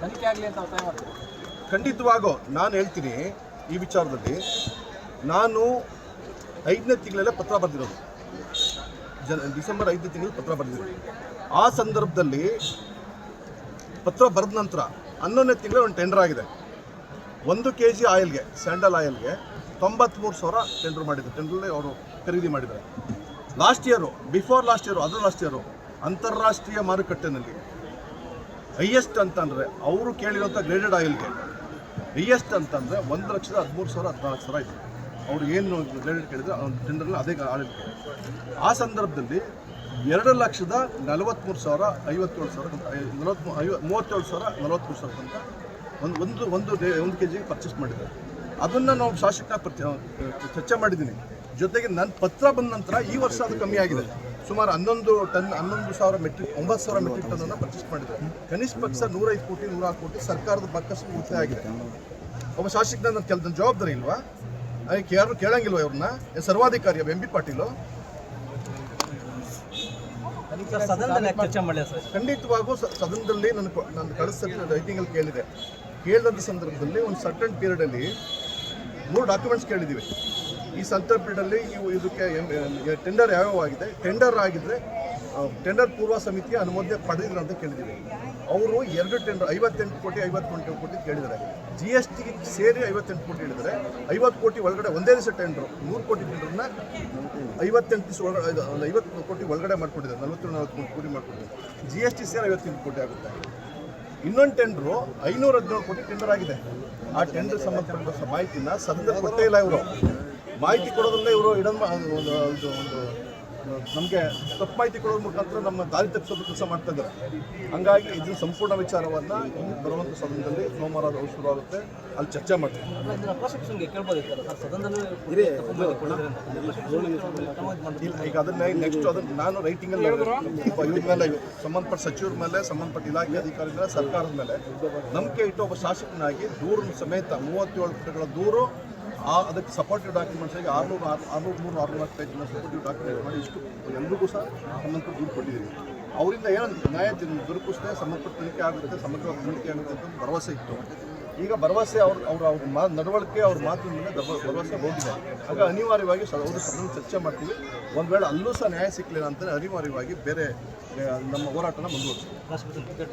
ತನಿಖೆ ಆಗಲಿ ಅಂತ ಒತ್ತಾಯ ಮಾಡ್ತೀವಿ. ಖಂಡಿತವಾಗೋ ನಾನು ಹೇಳ್ತೀನಿ ಈ ವಿಚಾರದಲ್ಲಿ. ನಾನು 5ನೇ ತಿಂಗಳಲ್ಲೇ ಪತ್ರ ಬರೆದಿರೋದು, ಡಿಸೆಂಬರ್ 5ನೇ ತಿಂಗಳು ಪತ್ರ ಬರೆದಿರೋದು. ಆ ಸಂದರ್ಭದಲ್ಲಿ ಪತ್ರ ಬರೆದ ನಂತರ 11ನೇ ತಿಂಗಳು ಒಂದು ಟೆಂಡರ್ ಆಗಿದೆ. 1 kg ಆಯಿಲ್ಗೆ, ಸ್ಯಾಂಡಲ್ ಆಯಿಲ್ಗೆ 93,000 ಟೆಂಡರ್ ಮಾಡಿದ್ರು. ಟೆಂಡರಲ್ಲಿ ಅವರು ಖರೀದಿ ಮಾಡಿದ್ದಾರೆ. Last year, before last year, ಅದರ ಲಾಸ್ಟ್ ಇಯರು ಅಂತಾರಾಷ್ಟ್ರೀಯ ಮಾರುಕಟ್ಟೆನಲ್ಲಿ ಹೈಯೆಸ್ಟ್ ಅಂತಂದರೆ ಅವರು ಕೇಳಿರೋಂಥ ಗ್ರೇಡೆಡ್ ಆಯಿಲ್ಗೆ ಹೈಯೆಸ್ಟ್ ಅಂತಂದರೆ 1,13,000 14,000 ಇದೆ. ಅವ್ರು ಏನು ಗ್ರೇಡೆಡ್ ಕೇಳಿದ್ರೆ ಅವ್ರ ಟೆಂಡರಲ್ಲಿ ಅದೇ ಆಯಿಲ್ಗೆ. ಆ ಸಂದರ್ಭದಲ್ಲಿ 2,43,000 37,000 43,000 ಅಂತ ಒಂದು kg ಪರ್ಚೇಸ್ ಮಾಡಿದ್ದಾರೆ. ಅದನ್ನು ನಾವು ಶಾಸಕ ಚರ್ಚೆ ಮಾಡಿದ್ದೀನಿ. ಜೊತೆಗೆ ನನ್ನ ಪತ್ರ ಬಂದ ನಂತರ ಈ ವರ್ಷ ಅದು ಕಮ್ಮಿ ಆಗಿದೆ. ಸುಮಾರು 11,000 ಮೆಟ್ರಿಕ್ 9,000 ಮೆಟ್ರಿಕ್ ಟನ್ನನ್ನು ಪರ್ಚೇಸ್ ಮಾಡಿದ್ದಾರೆ. ಕನಿಷ್ಠ ಪಕ್ಷ 105 ಕೋಟಿ 106 ಕೋಟಿ ಸರ್ಕಾರದ ಬಕ್ಕಷ್ಟು ಉಳಿತಾಯ ಆಗಿದೆ. ಒಬ್ಬ ಶಾಸಕ ನನ್ನ ಜವಾಬ್ದಾರಿ ಇಲ್ವಾ? ಅದಕ್ಕೆ ಯಾರು ಕೇಳಂಗಿಲ್ವ? ಇವ್ರನ್ನ ಸರ್ವಾಧಿಕಾರಿ MB ಪಾಟೀಲು ಖಂಡಿತವಾಗೂ ಸದನದಲ್ಲಿ ನಾನು ಕಳಿಸಿದ ರೈಟಿಂಗಲ್ಲಿ ಕೇಳಿದಂಥ ಸಂದರ್ಭದಲ್ಲಿ ಒಂದು ಸರ್ಟನ್ ಪೀರಿಯಡಲ್ಲಿ 3 ಡಾಕ್ಯುಮೆಂಟ್ಸ್ ಕೇಳಿದ್ದೀವಿ. ಈ ಸರ್ಟನ್ ಪೀರಿಯಡಲ್ಲಿ ಇದಕ್ಕೆ ಟೆಂಡರ್ ಯಾವ್ಯಾವಾಗಿದೆ, ಟೆಂಡರ್ ಆಗಿದ್ದರೆ ಟೆಂಡರ್ ಪೂರ್ವ ಸಮಿತಿಯ ಅನುಮೋದನೆ ಪಡೆದಿದ್ರು ಅಂತ ಕೇಳಿದ್ದೀವಿ. ಅವರು 2 ಟೆಂಡರ್ 58 ಕೋಟಿ 50 ಕೋಟಿ ಕೇಳಿದ್ದಾರೆ. GST ಸೇರಿ 58 ಕೋಟಿ ಹೇಳಿದ್ದಾರೆ. 50 ಕೋಟಿ ಒಳಗಡೆ ಒಂದೇ ದಿವಸ ಟೆಂಡರ್ 100 ಕೋಟಿ ಟೆಂಡರ್ನ 58 ದಿವಸ ಒಳಗಡೆ 50 ಕೋಟಿ ಒಳಗಡೆ ಮಾಡ್ಕೊಟ್ಟಿದ್ದಾರೆ. 40 ಕೋಟಿ ಮಾಡ್ಕೊಟ್ಟಿದ್ದಾರೆ. GST ಸೇರಿ 58 ಕೋಟಿ ಆಗುತ್ತೆ. ಇನ್ನೊಂದು ಟೆಂಡ್ರು 517 ಕೋಟಿ ಟೆಂಡರ್ ಆಗಿದೆ. ಆ ಟೆಂಡರ್ ಸಂಬಂಧಪಟ್ಟ ಮಾಹಿತಿನ ಸದ್ಯದಲ್ಲಿ ಕೊಟ್ಟೇ ಇಲ್ಲ. ಇವರು ಮಾಹಿತಿ ಕೊಡೋದ್ರಲ್ಲೇ ಇವರು ನಮಗೆ ತಪ್ಪು ಮಾಹಿತಿ ಕೊಡೋದ್ರ ಮುಖಾಂತರ ನಮ್ಮ ದಾರಿ ತಪ್ಪಿಸೋದು ಕೆಲಸ ಮಾಡ್ತಾ ಇದ್ದಾರೆ. ಹಂಗಾಗಿ ಇದರ ಸಂಪೂರ್ಣ ವಿಚಾರವನ್ನು ಬರುವಂಥ ಸದನದಲ್ಲಿ ಸೋಮವಾರ ಶುರುವಾಗುತ್ತೆ, ಅಲ್ಲಿ ಚರ್ಚೆ ಮಾಡ್ತೀವಿ. ಈಗ ಅದನ್ನ ನೆಕ್ಸ್ಟ್ ಅದನ್ನು ನಾನು ರೈಟಿಂಗಲ್ಲಿ ಇವ್ರ ಮೇಲೆ ಸಂಬಂಧಪಟ್ಟ ಸಚಿವರ ಮೇಲೆ ಸಂಬಂಧಪಟ್ಟ ಇಲಾಖೆ ಅಧಿಕಾರಿಗಳ ಸರ್ಕಾರದ ಮೇಲೆ ನಂಬಿಕೆ ಇಟ್ಟು ಒಬ್ಬ ಶಾಸಕನಾಗಿ ದೂರು ಸಮೇತ 37 ಪುಟಗಳ ದೂರು, ಅದಕ್ಕೆ ಸಪೋರ್ಟಿವ್ ಡಾಕ್ಯುಮೆಂಟ್ಸ್ ಆಗಿ 604 ಪೇಜ್ನ ಸಪೋರ್ಟಿವ್ ಡಾಕ್ಯುಮೆಂಟ್ ಮಾಡಿ ಇಷ್ಟು ಎಲ್ರಿಗೂ ಸಹ ಸಂಬಂಧಪಟ್ಟ ದೂರು ಕೊಟ್ಟಿದ್ದೀವಿ. ಅವರಿಂದ ಏನು ನ್ಯಾಯ ದೊರಕಿಸಿದ್ರೆ ಸಂಬಂಧಪಟ್ಟ ತನಿಖೆ ಆಗುತ್ತೆ, ಸಮಗ್ರ ತನಿಖೆ ಆಗುತ್ತೆ ಅಂತ ಭರವಸೆ ಇತ್ತು. ಈಗ ಭರವಸೆ ಅವ್ರ ನಡವಳಿಕೆ ಅವ್ರ ಮಾತಿನ ಮೇಲೆ ಭರವಸೆ ಹೋಗಿದೆ. ಆಗ ಅನಿವಾರ್ಯವಾಗಿ ಅವರು ಸದನ ಚರ್ಚೆ ಮಾಡ್ತೀವಿ. ಒಂದು ವೇಳೆ ಅಲ್ಲೂ ಸಹ ನ್ಯಾಯ ಸಿಕ್ಕಲಿಲ್ಲ ಅಂತಲೇ ಅನಿವಾರ್ಯವಾಗಿ ಬೇರೆ ನಮ್ಮ ಹೋರಾಟನ ಮುಂದುವರಿಸ್ತೀವಿ.